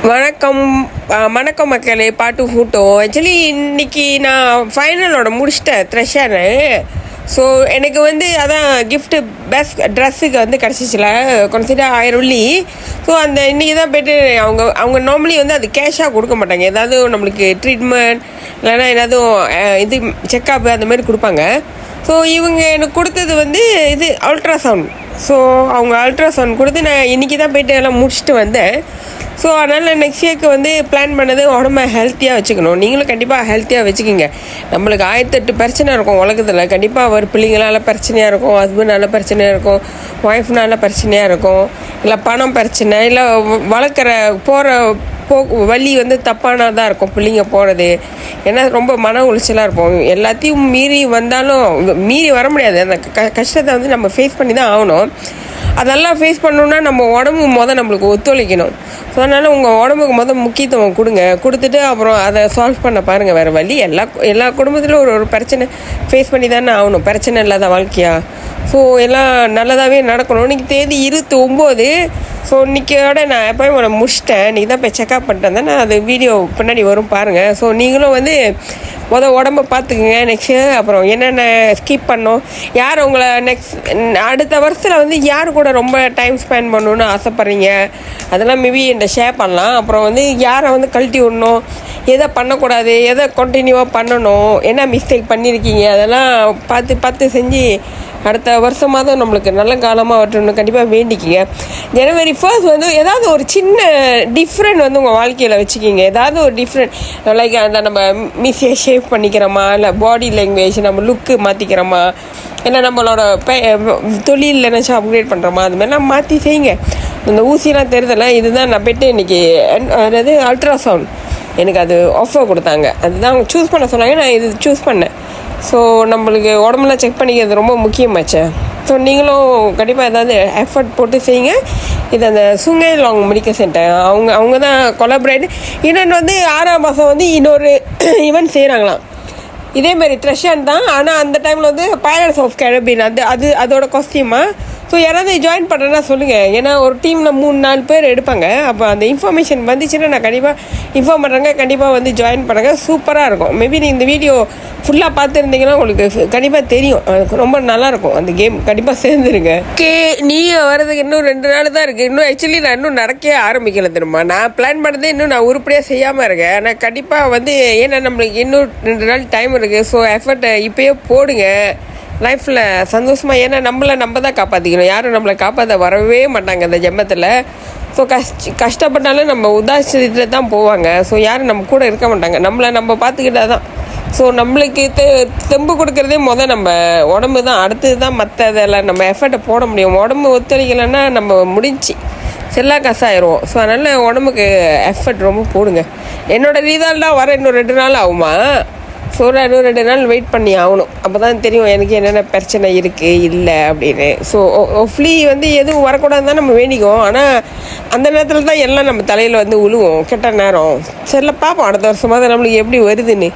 வணக்கம் வணக்கம் மக்களே. பாட்டு ஃபோட்டோ ஆக்சுவலி இன்றைக்கி நான் ஃபைனலோட முடிச்சிட்டேன் த்ரெஷரு. ஸோ எனக்கு வந்து அதான் கிஃப்ட்டு பெஸ்ட் ட்ரெஸ்ஸுக்கு வந்து கிடச்சிச்சில கன்சிடர் 1000 வெள்ளி. ஸோ அந்த இன்றைக்கி தான் போய்ட்டு அவங்க நார்மலி வந்து அது கேஷாக கொடுக்க மாட்டாங்க. ஏதாவது நம்மளுக்கு ட்ரீட்மெண்ட் இல்லைன்னா ஏதாவது இது செக்கப் அந்த மாதிரி கொடுப்பாங்க. ஸோ இவங்க எனக்கு கொடுத்தது வந்து இது அல்ட்ராசவுண்ட். ஸோ அவங்க அல்ட்ராசவுண்ட் கொடுத்து நான் இன்றைக்கி தான் போய்ட்டு எல்லாம் முடிச்சுட்டு வந்தேன். ஸோ அதனால் நெக்ஸ்ட் இயர்க்கு வந்து பிளான் பண்ணது உடம்ப ஹெல்த்தியாக வச்சுக்கணும். நீங்களும் கண்டிப்பாக ஹெல்த்தியாக வச்சுக்கிங்க. நம்மளுக்கு 1008 பிரச்சனை இருக்கும் உலகத்தில். கண்டிப்பாக ஒரு பிள்ளைங்களால் பிரச்சனையாக இருக்கும், ஹஸ்பண்டால் பிரச்சனையாக இருக்கும், ஒய்ஃப்னால பிரச்சனையாக இருக்கும், இல்லை பணம் பிரச்சனை, இல்லை வளர்க்குற போகிற வழி வந்து தப்பானதாக இருக்கும் பிள்ளைங்க போகிறது. ஏன்னா ரொம்ப மன உளைச்சலாக இருக்கும். எல்லாத்தையும் மீறி வந்தாலும் மீறி வர முடியாது. அந்த கஷ்டத்தை வந்து நம்ம ஃபேஸ் பண்ணி தான் ஆகணும். அதெல்லாம் ஃபேஸ் பண்ணணுன்னா நம்ம உடம்பு நம்மளுக்கு ஒத்துழைக்கணும். ஸோ அதனால் உங்கள் உடம்புக்கு முக்கியத்துவம் கொடுத்துட்டு அப்புறம் அதை சால்வ் பண்ண பாருங்கள். வேறு வழி எல்லா குடும்பத்திலும் ஒரு பிரச்சனை ஃபேஸ் பண்ணி தானே ஆகணும். பிரச்சனை இல்லாத வாழ்க்கையா? ஸோ எல்லாம் நல்லதாகவே நடக்கணும். இன்றைக்கி தேதி 29. ஸோ இன்றைக்கியோட நான் எப்போயும் முடிச்சிட்டேன். இன்றைக்கி தான் போய் செக்அப் பண்ணிட்டு வந்தேன். நான் அது வீடியோ பின்னாடி வரும் பாருங்கள். ஸோ நீங்களும் வந்து உடம்பை பார்த்துக்குங்க. நெக்ஸ்ட்டு அப்புறம் என்னென்ன ஸ்கிப் பண்ணோம், யார் உங்களை அடுத்த வருஷத்தில் வந்து யார் கூட ரொம்ப டைம் ஸ்பெண்ட் பண்ணணுன்னு ஆசைப்பட்றீங்க, அதெல்லாம் மேபி என்கிட்ட ஷேர் பண்ணலாம். அப்புறம் வந்து யாரை வந்து கழட்டி விடணும், எதை பண்ணக்கூடாது, எதை கண்டினியூவாக பண்ணணும், என்ன மிஸ்டேக் பண்ணியிருக்கீங்க, அதெல்லாம் பார்த்து செஞ்சு அடுத்த வருஷமாவது நம்மளுக்கு நல்ல காலமாக வரட்டும்னு கண்டிப்பாக வேண்டிக்கிங்க. ஜனவரி 1 வந்து ஏதாவது ஒரு சின்ன டிஃப்ரெண்ட் வந்து உங்கள் வாழ்க்கையில் வச்சுக்கிங்க. ஏதாவது ஒரு டிஃப்ரெண்ட் லைக் அந்த நம்ம மீசியை ஷேவ் பண்ணிக்கிறோமா, இல்லை பாடி லாங்குவேஜ் நம்ம லுக்கு மாற்றிக்கிறோமா, இல்லை நம்மளோட தொழில் நினச்சி அப்கிரேட் பண்ணுறோமா, அது மாதிரிலாம் மாற்றி செய்யுங்க. இந்த ஊசிலாம் தெரிதலை இதுதான் நான் போய்ட்டு இன்றைக்கி அதாவது அல்ட்ராசவுண்ட் எனக்கு அது ஆஃபர் கொடுத்தாங்க. அதுதான் அவங்க சூஸ் பண்ண சொன்னாங்க. நான் இது சூஸ் பண்ணேன். ஸோ நம்மளுக்கு உடம்புலாம் செக் பண்ணிக்கிறது ரொம்ப முக்கியமாச்சே. ஸோ நீங்களும் கண்டிப்பாக ஏதாவது எஃபர்ட் போட்டு செய்யுங்க. இது அந்த சுங்கை லாங் மெடிக்கல் சென்டர் அவங்க தான் கொலாபரேட். இன்னொன்று வந்து 6ஆம் மாதம் வந்து இன்னொரு ஈவெண்ட் செய்கிறாங்களாம். இதேமாரி த்ரெஷன் தான். ஆனால் அந்த டைமில் வந்து பைரட்ஸ் ஆஃப் கரீபியன் அதோட காஸ்டியூமா. ஸோ யாராவது ஜாயின் பண்ணுறேன்னா சொல்லுங்கள். ஏன்னா ஒரு டீமில் 3-4 பேர் எடுப்பாங்க. அப்போ அந்த இன்ஃபர்மேஷன் வந்துச்சுன்னா நான் கண்டிப்பாக இன்ஃபார்ம் பண்ணுறேங்க. கண்டிப்பாக வந்து ஜாயின் பண்ணுங்கள். சூப்பராக இருக்கும். மேபி நீங்கள் இந்த வீடியோ ஃபுல்லாக பார்த்துருந்தீங்கன்னா உங்களுக்கு கண்டிப்பாக தெரியும். அதுக்கு ரொம்ப நல்லாயிருக்கும் அந்த கேம். கண்டிப்பாக சேர்ந்துருங்க. நீ வர்றதுக்கு இன்னும் 2 நாள் தான் இருக்குது. இன்னும் ஆக்சுவலி நான் இன்னும் நடக்கவே ஆரம்பிக்கல. திரும்ப நான் பிளான் பண்ணதே இன்னும் நான் உருப்படியாக செய்யாமல் இருக்கேன். ஆனால் கண்டிப்பாக வந்து ஏன்னா நம்மளுக்கு இன்னும் 2 நாள் டைம் இருக்குது. ஸோ எஃபர்ட்டை இப்போயே போடுங்க லைஃப்பில் சந்தோஷமாக. ஏன்னா நம்ம தான் காப்பாற்றிக்கணும். யாரும் நம்மளை காப்பாற்ற வரவே மாட்டாங்க இந்த ஜென்மத்தில். ஸோ கஷ்டப்பட்டாலும் நம்ம உதாசீனத்தில் தான் போவாங்க. ஸோ யாரும் நம்ம கூட இருக்க மாட்டாங்க. நம்ம பார்த்துக்கிட்டா தான். ஸோ நம்மளுக்கு தெம்பு கொடுக்குறதே நம்ம உடம்பு தான். அடுத்தது தான் மற்றதெல்லாம் நம்ம எஃபர்ட்டை போட முடியும். உடம்பு ஒத்துழைக்கலைன்னா நம்ம முடிஞ்சு செல்லா காசாயிடுவோம். ஸோ அதனால் உடம்புக்கு எஃபர்ட் ரொம்ப போடுங்க. என்னோடய ரீசால்ட்டாக வர இன்னும் 2 நாள் ஆகுமா? ஸோ இன்னும் 2 நாள் வெயிட் பண்ணி ஆகணும். அப்போ தான் தெரியும் எனக்கு என்னென்ன பிரச்சனை இருக்குது இல்லை அப்படின்னு. ஸோ ஹோப்ஃபுல்லி வந்து எதுவும் வரக்கூடாது தான் நம்ம வேண்டிக்குவோம். ஆனால் அந்த நேரத்தில் தான் எல்லாம் நம்ம தலையில் வந்து விழுவோம். கெட்ட நேரம் சரில பார்ப்போம். அடுத்த வருஷமாக நம்மளுக்கு எப்படி வருதுன்னு.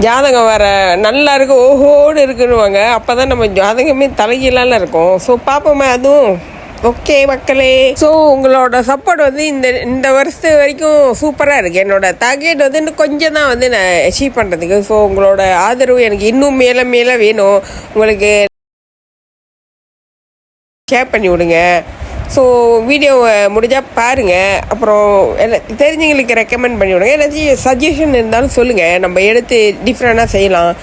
ஜாதகம் வேறு நல்லா இருக்குது, ஓஹோடு இருக்குன்னுவாங்க. அப்போ தான் நம்ம ஜாதகமே தலைகீழால இருக்கும். ஸோ பார்ப்போமே அதுவும். ஓகே மக்களே. ஸோ உங்களோட சப்போர்ட் வந்து இந்த வருஷத்து வரைக்கும் சூப்பராக இருக்குது. என்னோடய டார்கெட் வந்து இன்னும் கொஞ்சம் தான் வந்து நான் அச்சீவ் பண்ணுறதுக்கு. ஸோ உங்களோட ஆதரவு எனக்கு இன்னும் மேலே வேணும். உங்களுக்கு ஷேர் பண்ணி விடுங்க. ஸோ வீடியோவை முடிஞ்சால் பாருங்கள். அப்புறம் தெரிஞ்சவங்களுக்கு ரெக்கமெண்ட் பண்ணி விடுங்க. ஏதாச்சும் சஜஷன் இருந்தாலும் சொல்லுங்கள். நம்ம எடுத்து டிஃப்ரெண்ட்டாக செய்யலாம்.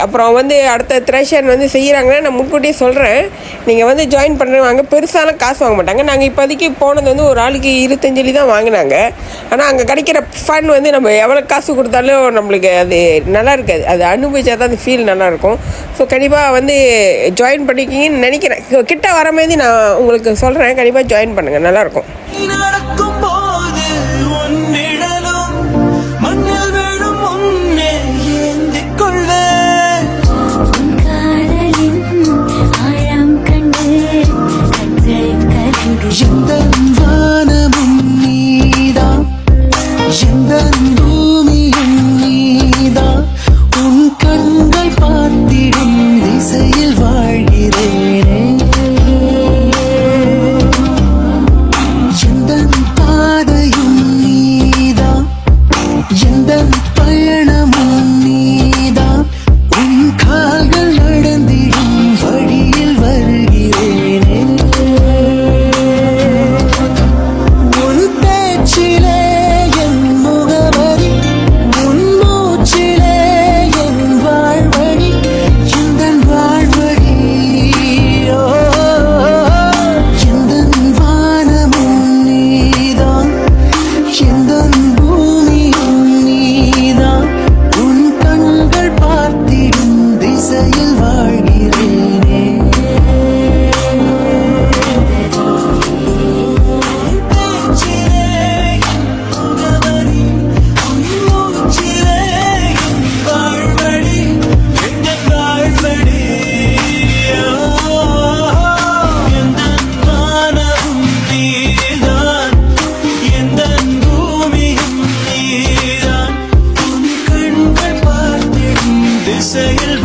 அப்புறம் வந்து அடுத்த த்ரெஷன் வந்து செய்கிறாங்கன்னா நான் முன்கூட்டியே சொல்கிறேன். நீங்கள் வந்து ஜாயின் பண்ணுவாங்க. பெருசாலாம் காசு வாங்க மாட்டாங்க. நாங்கள் இப்போதைக்கு போனது வந்து ஒரு ஆளுக்கு 25 தான் வாங்கினாங்க. ஆனால் அங்கே கிடைக்கிற ஃபன் வந்து நம்ம எவ்வளோ காசு கொடுத்தாலும் நம்மளுக்கு அது நல்லா இருக்காது. அது அனுபவிச்சா தான் அந்த ஃபீல் நல்லாயிருக்கும். ஸோ கண்டிப்பாக வந்து ஜாயின் பண்ணிக்கிங்கன்னு நினைக்கிறேன். கிட்ட வர மாதிரி நான் உங்களுக்கு சொல்கிறேன். கண்டிப்பாக ஜாயின் பண்ணுங்கள். நல்லாயிருக்கும். வாழ்கிறேன் திசையில்